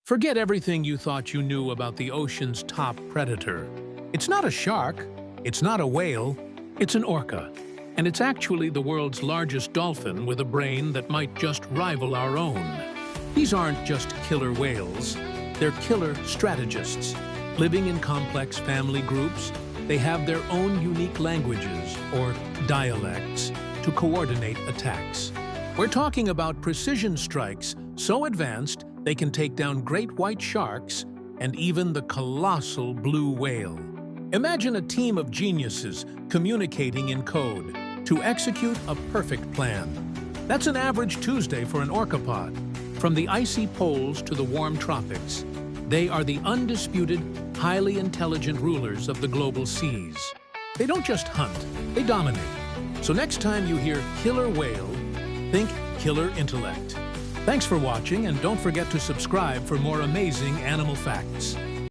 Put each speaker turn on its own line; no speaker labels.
Forget everything you thought you knew about the ocean's top predator. It's not a shark, it's not a whale, it's an orca. And it's actually the world's largest dolphin with a brain that might just rival our own. These aren't just killer whales, they're killer strategists. Living in complex family groups, they have their own unique languages, or dialects, to coordinate attacks. We're talking about precision strikes so advanced they can take down great white sharks and even the colossal blue whale. Imagine a team of geniuses communicating in code to execute a perfect plan. That's an average Tuesday for an orcapod. From the icy poles to the warm tropics, they are the undisputed, highly intelligent rulers of the global seas. They don't just hunt, they dominate. So next time you hear killer whale, think killer intellect. Thanks for watching, and don't forget to subscribe for more amazing animal facts.